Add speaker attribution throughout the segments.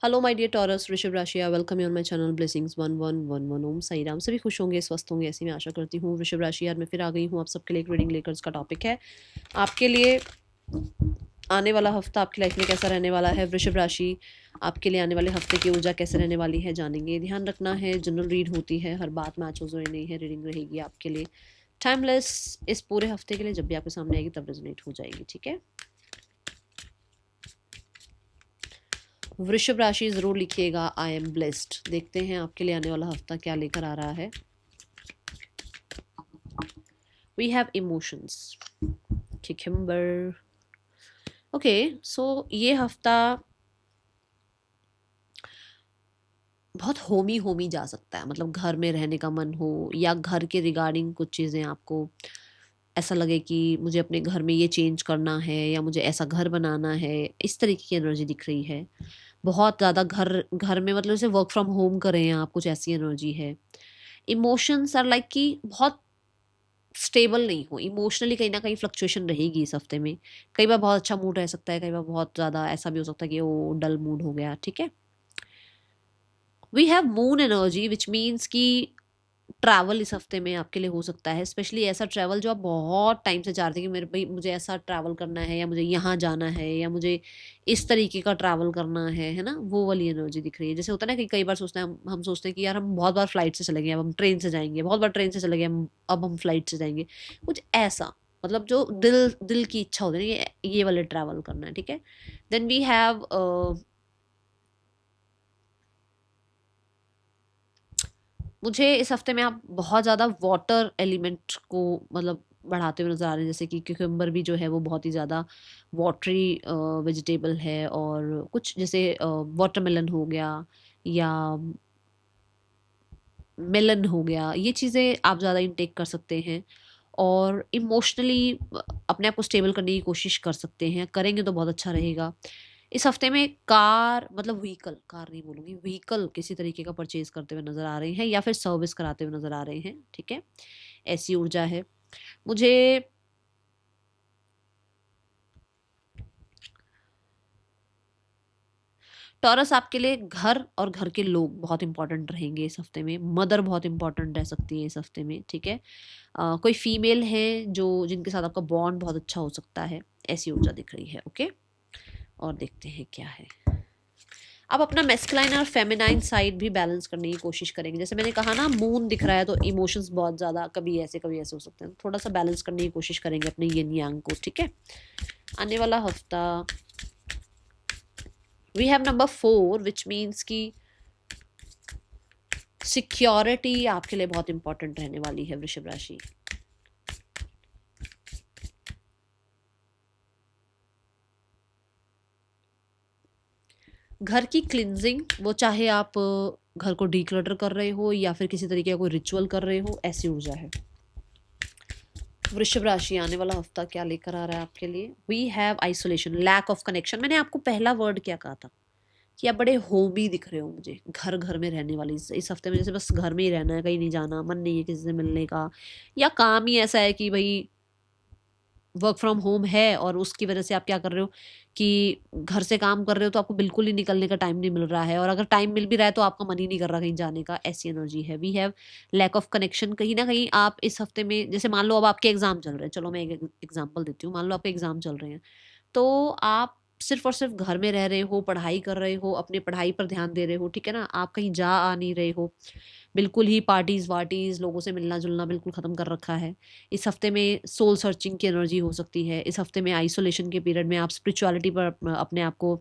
Speaker 1: Hello my dear taurus वृषभ राशि, I welcome you on my channel blessings 1111 ओम साई राम। सभी खुश होंगे, स्वस्थ होंगे, ऐसी मैं आशा करती हूँ। वृषभ राशि यार मैं फिर आ गई हूँ आप सबके लिए एक रीडिंग लेकर। इसका टॉपिक है आपके लिए आने वाला हफ्ता आपकी लाइफ में कैसा रहने वाला है। वृषभ राशि आपके लिए आने वाले हफ्ते की ऊर्जा कैसे रहने वाली है जानेंगे। ध्यान रखना है, जनरल रीड होती है, हर बात मैच हो जरूरी नहीं है। रीडिंग रहेगी आपके लिए टाइमलेस इस पूरे हफ्ते के लिए। जब भी आपके सामने आएगी तब रेजोनेट हो जाएगी, ठीक है। वृषभ राशि जरूर लिखिएगा आई एम ब्लेस्ड। देखते हैं आपके लिए आने वाला हफ्ता क्या लेकर आ रहा है। We have emotions, cucumber. Okay, so ये हफ्ता बहुत होमी होमी जा सकता है। मतलब घर में रहने का मन हो या घर के रिगार्डिंग कुछ चीज़ें आपको ऐसा लगे कि मुझे अपने घर में ये चेंज करना है या मुझे ऐसा घर बनाना है, इस तरीके की एनर्जी दिख रही है। बहुत ज़्यादा घर घर में मतलब जैसे वर्क फ्रॉम होम कर रहे हैं आप, कुछ ऐसी एनर्जी है। इमोशंस आर लाइक कि बहुत स्टेबल नहीं हो इमोशनली, कहीं ना कहीं फ्लक्चुएशन रहेगी इस हफ्ते में। कई बार बहुत अच्छा मूड रह सकता है, कई बार बहुत ज़्यादा ऐसा भी हो सकता है कि वो डल मूड हो गया, ठीक है। We have moon energy which means कि ट्रैवल इस हफ्ते में आपके लिए हो सकता है। स्पेशली ऐसा ट्रैवल जो आप बहुत टाइम से चाह रहे थे कि मेरे भाई मुझे ऐसा ट्रैवल करना है, या मुझे यहाँ जाना है, या मुझे इस तरीके का ट्रैवल करना है ना। वो वाली एनर्जी दिख रही है। जैसे होता है ना कि कई बार सोचते हैं हम सोचते हैं कि यार हम बहुत बार फ्लाइट से चले गए, अब हम ट्रेन से जाएंगे, बहुत बार ट्रेन से चले गए, अब हम फ्लाइट से जाएंगे। कुछ ऐसा, मतलब जो दिल दिल की इच्छा होती है ना, ये वाले ट्रैवल करना है, ठीक है। देन वी हैव मुझे इस हफ्ते में आप बहुत ज़्यादा वाटर एलिमेंट को मतलब बढ़ाते हुए नज़र आ रहे हैं। जैसे कि क्यूकम्बर भी जो है वो बहुत ही ज़्यादा वाटरी वेजिटेबल है। और कुछ जैसे वाटरमेलन हो गया या मेलन हो गया, ये चीज़ें आप ज़्यादा इनटेक कर सकते हैं। और इमोशनली अपने आप को स्टेबल करने की कोशिश कर सकते हैं, करेंगे तो बहुत अच्छा रहेगा। इस हफ्ते में कार मतलब व्हीकल, कार नहीं बोलूँगी, व्हीकल किसी तरीके का परचेज़ करते हुए नज़र आ रहे हैं या फिर सर्विस कराते हुए नज़र आ रहे हैं, ठीक है। ऐसी ऊर्जा है। मुझे टॉरस आपके लिए घर और घर के लोग बहुत इंपॉर्टेंट रहेंगे इस हफ्ते में। मदर बहुत इंपॉर्टेंट रह सकती है इस हफ्ते में, ठीक है। कोई फीमेल है जो जिनके साथ आपका बॉन्ड बहुत अच्छा हो सकता है, ऐसी ऊर्जा दिख रही है, ओके। और देखते हैं क्या है। आप अपना मेस्कुलाइन और फेमिनाइन साइड भी बैलेंस करने की कोशिश करेंगे। जैसे मैंने कहा ना, मून दिख रहा है तो इमोशंस बहुत ज़्यादा कभी ऐसे हो सकते हैं। थोड़ा सा बैलेंस करने की कोशिश करेंगे अपने यिन यांग को, ठीक है। आने वाला हफ्ता we have number 4 which means कि सिक्योरिटी आपके लिए बहुत इंपॉर्टेंट रहने वाली है वृषभ राशि। घर की क्लिनजिंग, वो चाहे आप घर को डीक्लटर कर रहे हो या फिर किसी तरीके का कोई रिचुअल कर रहे हो, ऐसी ऊर्जा है। वृषभ राशि आने वाला हफ्ता क्या लेकर आ रहा है आपके लिए। We have isolation, lack of connection. मैंने आपको पहला वर्ड क्या कहा था कि आप बड़े होमी दिख रहे हो मुझे। घर घर में रहने वाली इस हफ्ते में, जैसे बस घर में ही रहना है, कहीं नहीं जाना, मन नहीं है किसी से मिलने का, या काम ही ऐसा है कि भाई वर्क फ्रॉम होम है और उसकी वजह से आप क्या कर रहे हो कि घर से काम कर रहे हो, तो आपको बिल्कुल ही निकलने का टाइम नहीं मिल रहा है। और अगर टाइम मिल भी रहा है तो आपका मन ही नहीं कर रहा कहीं जाने का, ऐसी एनर्जी है। We have lack of connection. कहीं ना कहीं आप इस हफ्ते में, जैसे मान लो अब आपके एग्जाम चल रहे हैं, चलो मैं एक एग्जाम्पल देती हूँ। मान लो आपके एग्जाम चल रहे हैं, तो आप सिर्फ और सिर्फ घर में रह रहे हो, पढ़ाई कर रहे हो, अपने पढ़ाई पर ध्यान दे रहे हो, ठीक है ना। आप कहीं जा आ नहीं रहे हो, बिल्कुल ही पार्टीज वार्टीज, लोगों से मिलना जुलना बिल्कुल ख़त्म कर रखा है। इस हफ्ते में सोल सर्चिंग की एनर्जी हो सकती है। इस हफ्ते में आइसोलेशन के पीरियड में आप स्पिरिचुअलिटी पर अपने आप को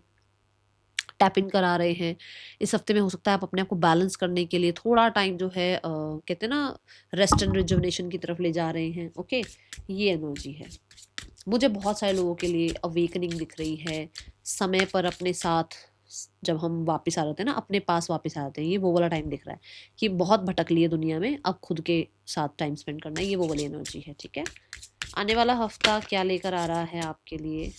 Speaker 1: टैप इन करा रहे हैं। इस हफ्ते में हो सकता है आप अपने आप को बैलेंस करने के लिए थोड़ा टाइम जो है कहते हैं ना, रेस्ट एंड रिजुवनेशन की तरफ ले जा रहे हैं, ओके। ये एनर्जी है। मुझे बहुत सारे लोगों के लिए अवेकनिंग दिख रही है। समय पर अपने साथ जब हम वापस आ जाते हैं ना, अपने पास वापस आ जाते हैं, ये वो वाला टाइम दिख रहा है कि बहुत भटक लिए दुनिया में, अब खुद के साथ टाइम स्पेंड करना है, ये वो वाली एनर्जी है, ठीक है। आने वाला हफ्ता क्या लेकर आ रहा है आपके लिए।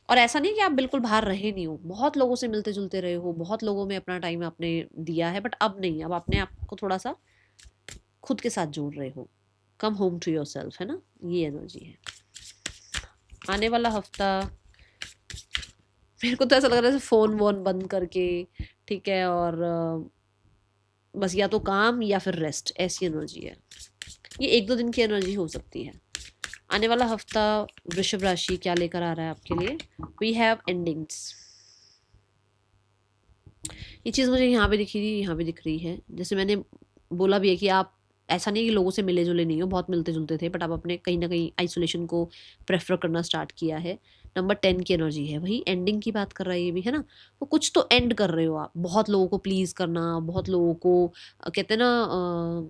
Speaker 1: और ऐसा नहीं कि आप बिल्कुल बाहर रहे नहीं हो, बहुत लोगों से मिलते जुलते रहे हो, बहुत लोगों में अपना टाइम आपने दिया है, बट अब नहीं, अब अपने आप को थोड़ा सा खुद के साथ जोड़ रहे हो। Come home to yourself, है ना, ये एनर्जी है। आने वाला हफ्ता मेरे को तो ऐसा लग रहा है जैसे फ़ोन वोन बंद करके, ठीक है, और बस या तो काम या फिर रेस्ट, ऐसी एनर्जी है। ये 1-2 दिन की एनर्जी हो सकती है। आने वाला हफ्ता वृषभ राशि क्या लेकर आ रहा है आपके लिए? We have endings. ये चीज़ मुझे यहाँ पे दिखी थी, यहाँ पे दिख रही है। जैसे मैंने बोला भी है कि आप ऐसा नहीं है कि लोगों से मिले जुले नहीं हो, बहुत मिलते जुलते थे, बट आप अपने कहीं ना कहीं आइसोलेशन को प्रेफर करना स्टार्ट किया है। नंबर 10 की एनर्जी है, वही एंडिंग की बात कर रहा है ये भी, है ना। तो कुछ तो एंड कर रहे हो आप, बहुत लोगों को प्लीज़ करना, बहुत लोगों को कहते हैं ना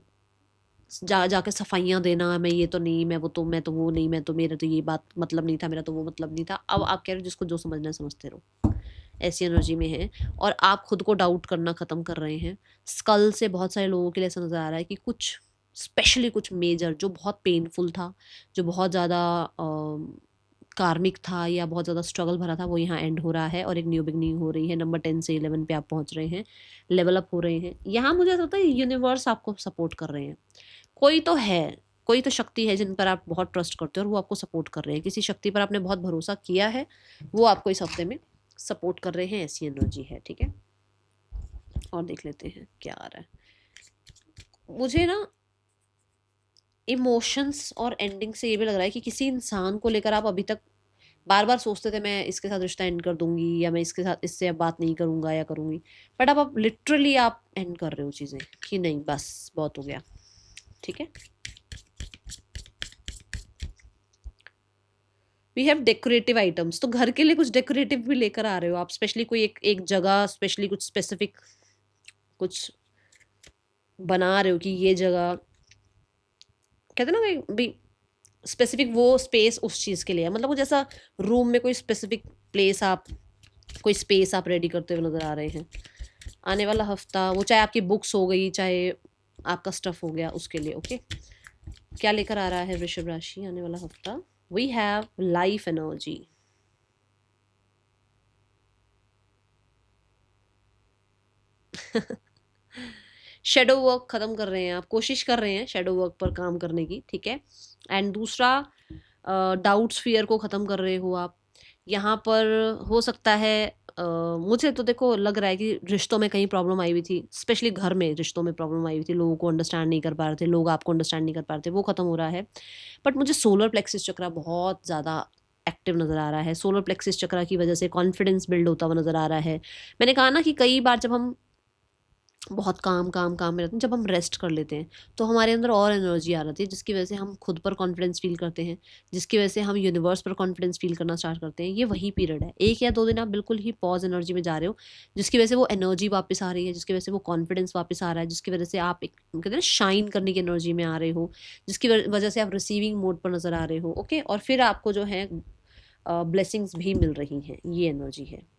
Speaker 1: जाके सफाइयाँ देना, मैं ये तो नहीं, मैं तो वो नहीं, मैं तो, मेरा तो ये बात मतलब नहीं था, मेरा तो वो मतलब नहीं था। अब आप कह रहे हो जिसको जो समझना है समझते रहो, ऐसी एनर्जी में है। और आप खुद को डाउट करना ख़त्म कर रहे हैं। स्कल से बहुत सारे लोगों के लिए ऐसा नज़र आ रहा है कि कुछ स्पेशली कुछ मेजर जो बहुत पेनफुल था, जो बहुत ज़्यादा कार्मिक था या बहुत ज़्यादा स्ट्रगल भरा था, वो यहाँ एंड हो रहा है और एक न्यू बिगनिंग हो रही है। नंबर 10 से 11 पे आप पहुँच रहे हैं, लेवल अप हो रहे हैं। यहाँ मुझे ऐसा लगता है यूनिवर्स आपको सपोर्ट कर रहे हैं। कोई तो है, कोई तो शक्ति है जिन पर आप बहुत ट्रस्ट करते हो और वो आपको सपोर्ट कर रहे हैं। किसी शक्ति पर आपने बहुत भरोसा किया है, वो आपको इस हफ्ते में सपोर्ट कर रहे हैं, ऐसी एनर्जी है, ठीक है। और देख लेते हैं क्या आ रहा है। मुझे ना इमोशंस और एंडिंग से ये भी लग रहा है कि किसी इंसान को लेकर आप अभी तक बार बार सोचते थे मैं इसके साथ रिश्ता एंड कर दूंगी, या मैं इसके साथ इससे अब बात नहीं करूंगा या करूंगी, बट अब आप लिटरली आप एंड कर रहे हो चीज़ें कि नहीं बस बहुत हो गया, ठीक है। वी हैव डेकोरेटिव आइटम्स, तो घर के लिए कुछ डेकोरेटिव भी लेकर आ रहे हो आप, स्पेशली कोई एक जगह, स्पेशली कुछ स्पेसिफिक कुछ बना रहे हो कि ये जगह, कहते हैं ना भी स्पेसिफिक वो स्पेस उस चीज़ के लिए है। मतलब कुछ ऐसा रूम में कोई स्पेसिफिक प्लेस आप, कोई स्पेस आप रेडी करते हुए नज़र आ रहे हैं। आने वाला हफ्ता, वो चाहे आपकी बुक्स हो गई, चाहे आपका स्टफ हो गया, उसके लिए ओके। क्या लेकर आ रहा है वृषभ राशि आने वाला हफ्ता? We have life energy. Shadow work खत्म कर रहे हैं आप, कोशिश कर रहे हैं शेडो वर्क पर काम करने की, ठीक है। एंड दूसरा डाउट्स फियर को ख़त्म कर रहे हो आप। यहाँ पर हो सकता है मुझे तो देखो लग रहा है कि रिश्तों में कहीं प्रॉब्लम आई हुई थी, स्पेशली घर में रिश्तों में प्रॉब्लम आई हुई थी, लोगों को अंडरस्टैंड नहीं कर पा रहे थे, लोग आपको अंडरस्टैंड नहीं कर पा रहे थे, वो ख़त्म हो रहा है। बट मुझे सोलर प्लेक्सिस चक्रा बहुत ज़्यादा एक्टिव नज़र आ रहा है। सोलर प्लेक्सिस चक्रा की वजह से कॉन्फिडेंस बिल्ड होता हुआ नज़र आ रहा है। मैंने कहा ना कि कई बार जब हम बहुत काम काम काम में रहते हैं, जब हम रेस्ट कर लेते हैं तो हमारे अंदर और एनर्जी आ जाती है, जिसकी वजह से हम खुद पर कॉन्फिडेंस फील करते हैं, जिसकी वजह से हम यूनिवर्स पर कॉन्फिडेंस फील करना स्टार्ट करते हैं। ये वही पीरियड है, 1 या 2 दिन आप बिल्कुल ही पॉज एनर्जी में जा रहे हो, जिसकी वजह से वो एनर्जी वापस आ रही है, जिसकी वजह से वो कॉन्फिडेंस वापस आ रहा है, जिसकी वजह से आप एक कहते हैं ना शाइन करने की एनर्जी में आ रहे हो, जिसकी वजह से आप रिसीविंग मोड पर नज़र आ रहे हो, ओके। और फिर आपको जो है ब्लेसिंग्स भी मिल रही हैं, ये एनर्जी है।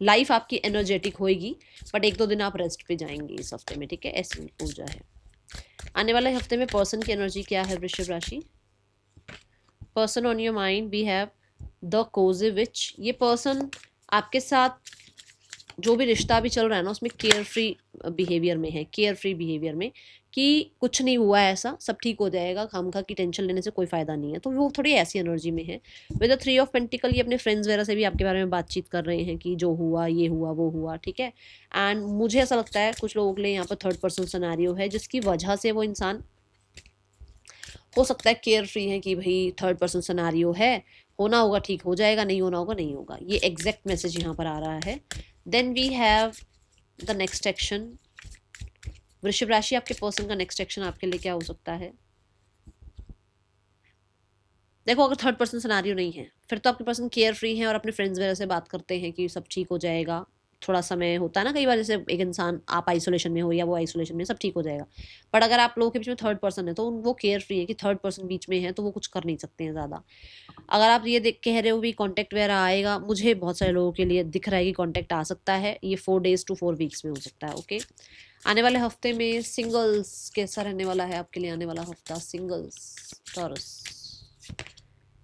Speaker 1: लाइफ आपकी एनर्जेटिक होएगी, बट 1-2 दिन आप रेस्ट पे जाएंगे इस हफ्ते में, ठीक है, ऐसी ऊर्जा है। आने वाले हफ्ते में पर्सन की एनर्जी क्या है वृषभ राशि? Person on your mind, we have the cozy witch. ये पर्सन आपके साथ जो भी रिश्ता भी चल रहा है ना, उसमें केयर फ्री बिहेवियर में है, केयर फ्री बिहेवियर में, कि कुछ नहीं हुआ है, ऐसा सब ठीक हो जाएगा, खामखा की टेंशन लेने से कोई फ़ायदा नहीं है। तो वो थोड़ी ऐसी एनर्जी में है। विद द 3 ऑफ पेंटिकल, ये अपने फ्रेंड्स वगैरह से भी आपके बारे में बातचीत कर रहे हैं कि जो हुआ, ये हुआ, वो हुआ, ठीक है। एंड मुझे ऐसा लगता है कुछ लोगों के लिए यहाँ पर थर्ड पर्सन सिनेरियो है, जिसकी वजह से वो इंसान हो सकता है केयर फ्री है कि भाई थर्ड पर्सन सिनेरियो है, होना होगा ठीक हो जाएगा, नहीं होना होगा नहीं होगा। ये एग्जैक्ट मैसेज यहाँ पर आ रहा है। Then we have the next action. वृषभ राशि, आपके पर्सन का नेक्स्ट एक्शन आपके लिए क्या हो सकता है? देखो, अगर थर्ड पर्सन सिनेरियो नहीं है, फिर तो आपके पर्सन केयर फ्री हैं और अपने फ्रेंड्स वगैरह से बात करते हैं कि सब ठीक हो जाएगा। थोड़ा समय होता है ना कई बार, जैसे एक इंसान, आप आइसोलेशन में हो या वो आइसोलेशन में, सब ठीक हो जाएगा। बट अगर आप लोगों के बीच में थर्ड पर्सन है, तो वो केयर फ्री है कि थर्ड पर्सन बीच में है, तो वो कुछ कर नहीं सकते हैं ज़्यादा। अगर आप ये देख कह रहे हो भी कॉन्टैक्ट वगैरह आएगा, मुझे बहुत सारे लोगों के लिए दिख रहा है कि कॉन्टैक्ट आ सकता है। ये 4 days to 4 weeks में हो सकता है, ओके। आने वाले हफ्ते में सिंगल्स कैसा रहने वाला है आपके लिए? आने वाला हफ्ता singles, Taurus,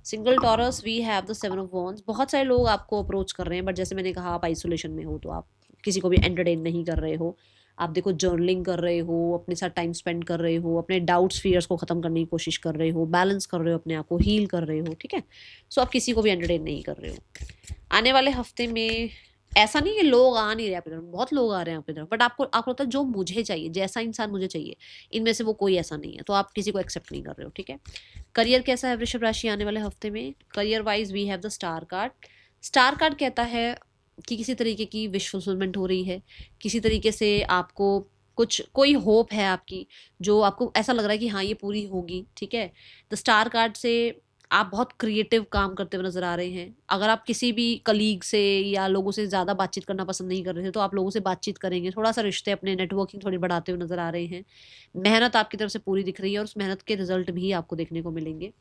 Speaker 1: single Taurus, we have the 7 of wands. बहुत सारे लोग आपको अप्रोच कर रहे हैं, बट जैसे मैंने कहा आप आइसोलेशन में हो, तो आप किसी को भी एंटरटेन नहीं कर रहे हो, आप देखो जर्नलिंग कर रहे हो, अपने साथ टाइम स्पेंड कर रहे हो, अपने डाउट्स फियर्स को ख़त्म करने की कोशिश कर रहे हो, बैलेंस कर रहे हो, अपने आप को हील कर रहे हो, ठीक है। सो आप किसी को भी एंटरटेन नहीं कर रहे हो। आने वाले हफ्ते में ऐसा नहीं कि लोग आ नहीं रहे आपकी तरफ, बहुत लोग आ रहे हैं आपकी तरफ, बट आपको लगता है जो मुझे चाहिए, जैसा इंसान मुझे चाहिए, इनमें से वो कोई ऐसा नहीं है, तो आप किसी को एक्सेप्ट नहीं कर रहे हो, ठीक है। करियर कैसा है वृषभ राशि आने वाले हफ्ते में? Career wise we have the star card. Star card कहता है कि किसी तरीके की विश फुलफिलमेंट हो रही है, किसी तरीके से आपको कुछ कोई होप है आपकी, जो आपको ऐसा लग रहा है कि हाँ ये पूरी होगी, ठीक है। द स्टार कार्ड से आप बहुत क्रिएटिव काम करते हुए नजर आ रहे हैं। अगर आप किसी भी कलीग से या लोगों से ज़्यादा बातचीत करना पसंद नहीं कर रहे थे, तो आप लोगों से बातचीत करेंगे, थोड़ा सा रिश्ते अपने नेटवर्किंग थोड़ी बढ़ाते हुए नजर आ रहे हैं। मेहनत आपकी तरफ से पूरी दिख रही है और उस मेहनत के रिजल्ट भी आपको देखने को मिलेंगे।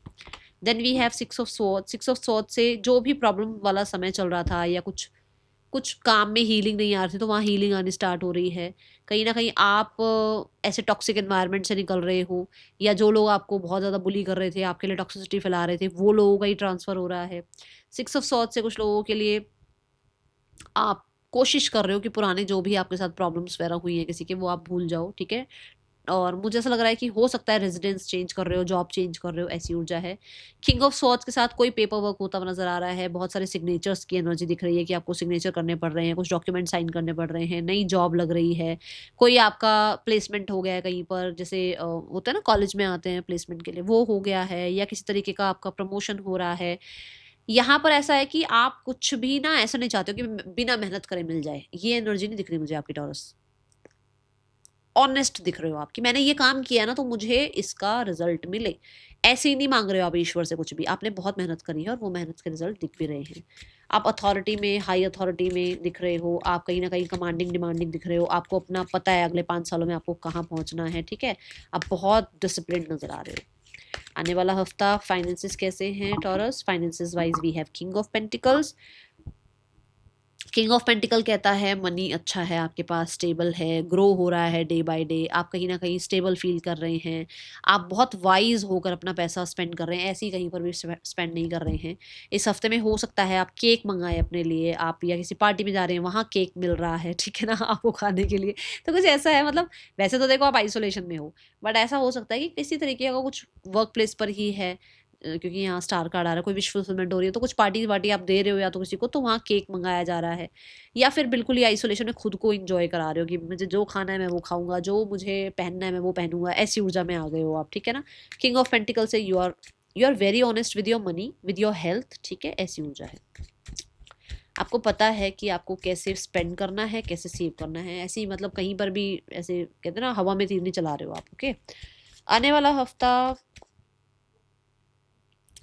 Speaker 1: Then we have six of sword. Six of sword से जो भी प्रॉब्लम वाला समय चल रहा था या कुछ कुछ काम में हीलिंग नहीं आ रही थी, तो वहाँ हीलिंग आनी स्टार्ट हो रही है। कहीं ना कहीं आप ऐसे टॉक्सिक एनवायरनमेंट से निकल रहे हो, या जो लोग आपको बहुत ज़्यादा बुली कर रहे थे, आपके लिए टॉक्सिसिटी फैला रहे थे, वो लोगों का ही ट्रांसफ़र हो रहा है। सिक्स ऑफ सॉर्ड से कुछ लोगों के लिए आप कोशिश कर रहे हो कि पुराने जो भी आपके साथ प्रॉब्लम्स वगैरह हुई है किसी के, वो आप भूल जाओ, ठीक है। और मुझे ऐसा लग रहा है कि हो सकता है रेजिडेंस चेंज कर रहे हो, जॉब चेंज कर रहे हो, ऐसी ऊर्जा है। किंग ऑफ स्वॉर्ड्स के साथ कोई पेपर वर्क होता हुआ नजर आ रहा है, बहुत सारे सिग्नेचर्स की एनर्जी दिख रही है कि आपको सिग्नेचर करने पड़ रहे हैं, कुछ डॉक्यूमेंट साइन करने पड़ रहे हैं, नई जॉब लग रही है, कोई आपका प्लेसमेंट हो गया है कहीं पर, जैसे होता है ना कॉलेज में आते हैं प्लेसमेंट के लिए, वो हो गया है, या किसी तरीके का आपका प्रमोशन हो रहा है। यहाँ पर ऐसा है कि आप कुछ भी ना ऐसा नहीं चाहते हो कि बिना मेहनत करे मिल जाए, ये एनर्जी नहीं दिख रही मुझे आपकी टॉरस। ऑनेस्ट दिख रहे हो आप कि मैंने ये काम किया ना तो मुझे इसका रिजल्ट मिले। ऐसे ही नहीं मांग रहे हो आप ईश्वर से कुछ भी, आपने बहुत मेहनत करी है और वो मेहनत के रिजल्ट दिख भी रहे हैं। आप अथॉरिटी में, हाई अथॉरिटी में दिख रहे हो, आप कहीं ना कहीं कमांडिंग डिमांडिंग दिख रहे हो, आपको अपना पता है अगले 5 सालों में आपको कहाँ पहुंचना है, ठीक है। आप बहुत डिसिप्लिन नजर आ रहे हो। आने वाला हफ्ता फाइनेंसेस कैसे हैं Taurus? Finances wise we have king of pentacles. King of pentacle कहता है मनी अच्छा है आपके पास, स्टेबल है, ग्रो हो रहा है डे बाय डे, आप कहीं ना कहीं स्टेबल फील कर रहे हैं, आप बहुत वाइज होकर अपना पैसा स्पेंड कर रहे हैं, ऐसे ही कहीं पर भी स्पेंड नहीं कर रहे हैं। इस हफ्ते में हो सकता है आप केक मंगाए अपने लिए, आप या किसी पार्टी में जा रहे हैं वहाँ केक मिल रहा है, ठीक है ना, आपको खाने के लिए। तो कुछ ऐसा है, मतलब वैसे तो देखो आप आइसोलेशन में हो, बट ऐसा हो सकता है कि किसी तरीके का कुछ वर्क प्लेस पर ही है, क्योंकि यहाँ स्टार कार्ड आ रहा है, कोई विश फुलफिलमेंट हो रही है, तो कुछ पार्टी वार्टी आप दे रहे हो या तो किसी को, तो वहाँ केक मंगाया जा रहा है। या फिर बिल्कुल ही आइसोलेशन में खुद को इंजॉय करा रहे हो कि मुझे जो खाना है मैं वो खाऊंगा, जो मुझे पहनना है मैं वो पहनूंगा, ऐसी ऊर्जा में आ गए हो आप, ठीक है ना। किंग ऑफ पेंटिकल से you are very honest with your money, with your health, ठीक है, ऐसी ऊर्जा है। आपको पता है कि आपको कैसे स्पेंड करना है, कैसे सेव करना है, ऐसी मतलब कहीं पर भी ऐसे कहते हैं ना हवा में तीर नहीं चला रहे हो आप, ओके। आने वाला हफ्ता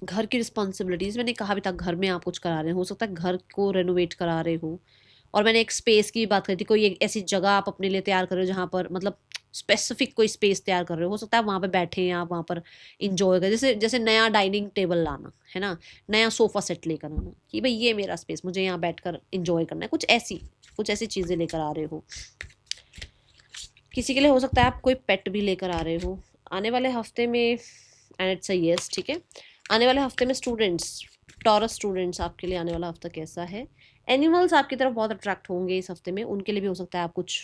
Speaker 1: घर की रिस्पॉन्सिबिलिटीज़, मैंने कहा भी था घर में आप कुछ करा रहे हो सकता है घर को रेनोवेट करा रहे हो। और मैंने एक स्पेस की बात करी थी, कोई एक ऐसी जगह आप अपने लिए तैयार कर रहे हो जहाँ पर मतलब स्पेसिफिक कोई स्पेस तैयार कर रहे हो सकता है वहाँ पे बैठे हैं आप, वहाँ पर इंजॉय करें, जैसे जैसे नया डाइनिंग टेबल लाना है ना, नया सोफ़ा सेट लेकर आना कि भाई ये मेरा स्पेस, मुझे यहाँ बैठ कर इंजॉय करना है, कुछ ऐसी चीज़ें लेकर आ रहे हो। किसी के लिए हो सकता है आप कोई पेट भी लेकर आ रहे हो आने वाले हफ्ते में, एंड इट्स अ यस, ठीक है। आने वाले हफ्ते में स्टूडेंट्स, टॉरस स्टूडेंट्स, आपके लिए आने वाला हफ्ता कैसा है? एनिमल्स आपकी तरफ बहुत अट्रैक्ट होंगे इस हफ्ते में, उनके लिए भी हो सकता है आप कुछ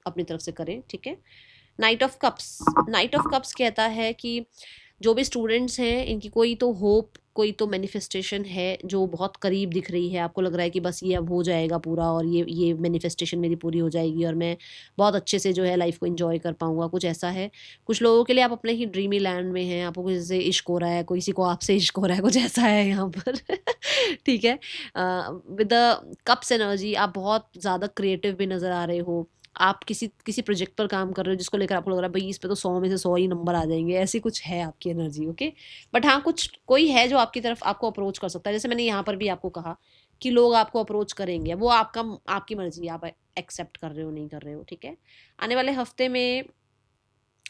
Speaker 1: अपनी तरफ से करें, ठीक है। नाइट ऑफ कप्स कहता है कि जो भी स्टूडेंट्स हैं इनकी कोई तो होप, कोई तो मैनिफेस्टेशन है जो बहुत करीब दिख रही है, आपको लग रहा है कि बस ये अब हो जाएगा पूरा और ये मैनिफेस्टेशन मेरी पूरी हो जाएगी और मैं बहुत अच्छे से जो है लाइफ को एंजॉय कर पाऊंगा, कुछ ऐसा है। कुछ लोगों के लिए आप अपने ही ड्रीमी लैंड में हैं, आपको किसी से इश्क हो रहा है, किसी को आपसे इश्क हो रहा है, कुछ ऐसा है यहाँ पर ठीक है। विद द कप्स एनर्जी आप बहुत ज़्यादा क्रिएटिव भी नज़र आ रहे हो, आप किसी किसी प्रोजेक्ट पर काम कर रहे हो जिसको लेकर आपको लग रहा है भाई इस पे तो 100 में से 100 ही नंबर आ जाएंगे, ऐसी कुछ है आपकी एनर्जी, ओके। बट हाँ कुछ कोई है जो आपकी तरफ आपको अप्रोच कर सकता है, जैसे मैंने यहाँ पर भी आपको कहा कि लोग आपको अप्रोच करेंगे, वो आपकी मर्जी, आप एक्सेप्ट कर रहे हो नहीं कर रहे हो, ठीक है। आने वाले हफ्ते में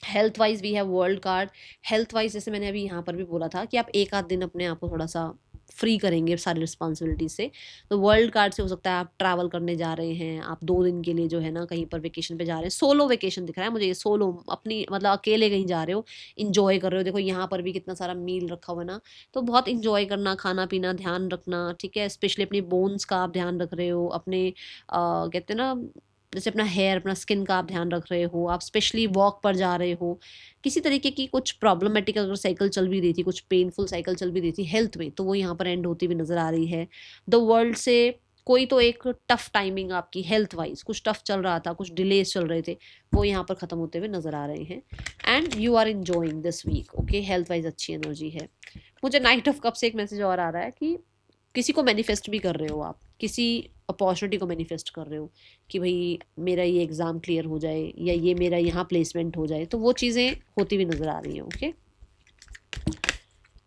Speaker 1: health wise we have world card. Health wise जैसे मैंने अभी यहाँ पर भी बोला था कि आप एक आध दिन अपने आप को थोड़ा सा फ्री करेंगे सारी रिस्पॉन्सिबिलिटी से, तो वर्ल्ड कार्ड से हो सकता है आप ट्रैवल करने जा रहे हैं, आप 2 दिन के लिए जो है ना कहीं पर वेकेशन पे जा रहे हैं, सोलो वेकेशन दिख रहा है मुझे, ये सोलो अपनी मतलब अकेले कहीं जा रहे हो, इंजॉय कर रहे हो। देखो यहाँ पर भी कितना सारा मील रखा हुआ है ना, तो बहुत इंजॉय करना, खाना पीना ध्यान रखना, ठीक है। स्पेशली अपनी बोन्स का आप ध्यान रख रहे हो, अपने कहते हैं ना जैसे अपना हेयर, अपना स्किन का आप ध्यान रख रहे हो, आप स्पेशली वॉक पर जा रहे हो, किसी तरीके की कुछ प्रॉब्लमेटिक अगर साइकिल चल भी रही थी, कुछ पेनफुल साइकिल चल भी रही थी हेल्थ में, तो वो यहाँ पर एंड होती हुई नज़र आ रही है। द वर्ल्ड से कोई तो एक टफ टाइमिंग आपकी हेल्थ वाइज, कुछ टफ चल रहा था, कुछ डिलेज चल रहे थे, वो यहाँ पर ख़त्म होते हुए नज़र आ रहे हैं। And you are enjoying this week, okay, health wise अच्छी एनर्जी है। मुझे नाइट ऑफ कप से एक मैसेज और आ रहा है कि किसी को मैनिफेस्ट भी कर रहे हो आप, किसी अपॉर्चुनिटी को मैनिफेस्ट कर रहे हो कि भाई मेरा ये एग्ज़ाम क्लियर हो जाए या ये मेरा यहाँ प्लेसमेंट हो जाए, तो वो चीज़ें होती हुई नज़र आ रही हैं। Okay,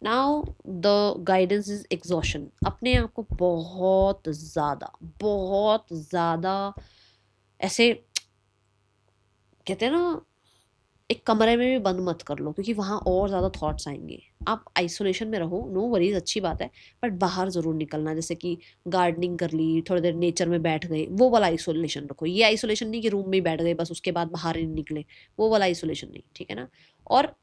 Speaker 1: now the guidance is exhaustion. अपने आप को बहुत ज़्यादा ऐसे कहते हैं ना, एक कमरे में भी बंद मत कर लो, क्योंकि वहाँ और ज़्यादा थॉट्स आएंगे। आप आइसोलेशन में रहो, नो वरीज, अच्छी बात है, बट बाहर ज़रूर निकलना, जैसे कि गार्डनिंग कर ली, थोड़ी देर नेचर में बैठ गए, वो वाला आइसोलेशन रखो। ये आइसोलेशन नहीं कि रूम में ही बैठ गए बस, उसके बाद बाहर ही नहीं निकले, वो वाला आइसोलेशन नहीं, ठीक है ना। और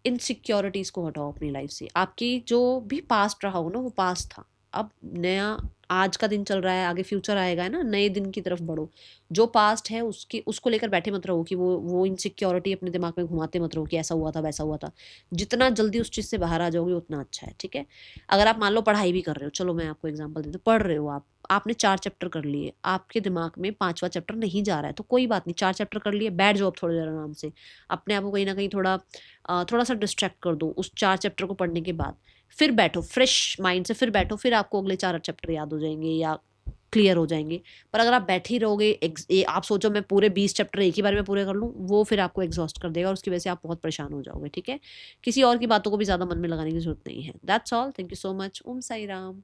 Speaker 1: इनसिक्योरिटीज़ को हटाओ अपनी लाइफ से। आपकी जो भी पास्ट रहा हो ना, वो पास्ट था, अब नया आज का दिन चल रहा है, आगे फ्यूचर आएगा, है ना, नए दिन की तरफ बढ़ो। जो पास्ट है उसकी उसको लेकर बैठे मत रहो कि वो इनसिक्योरिटी अपने दिमाग में घुमाते मत रहो कि ऐसा हुआ था वैसा हुआ था। जितना जल्दी उस चीज़ से बाहर आ जाओगे उतना अच्छा है, ठीक है। अगर आप मान लो पढ़ाई भी कर रहे हो, चलो मैं आपको एग्जांपल देती हूँ, पढ़ रहे हो आप, आपने 4 चैप्टर कर लिए, आपके दिमाग में 5वां चैप्टर नहीं जा रहा है, तो कोई बात नहीं, 4 चैप्टर कर लिए, बैठ जाओ अब थोड़ी देर आराम से, अपने आप को कहीं ना कहीं थोड़ा सा डिस्ट्रैक्ट कर दो उस 4 चैप्टर को पढ़ने के बाद, फिर बैठो फ्रेश माइंड से, फिर बैठो, फिर आपको अगले 4 चैप्टर याद हो जाएंगे या क्लियर हो जाएंगे। पर अगर आप बैठे ही रहोगे, आप सोचो मैं पूरे 20 चैप्टर एक ही बार में पूरे कर लूँ, वो फिर आपको एग्जॉस्ट कर देगा और उसकी वजह से आप बहुत परेशान हो जाओगे, ठीक है। किसी और की बातों को भी ज़्यादा मन में लगाने की जरूरत नहीं है। That's all, thank you so much. Om Sai Ram.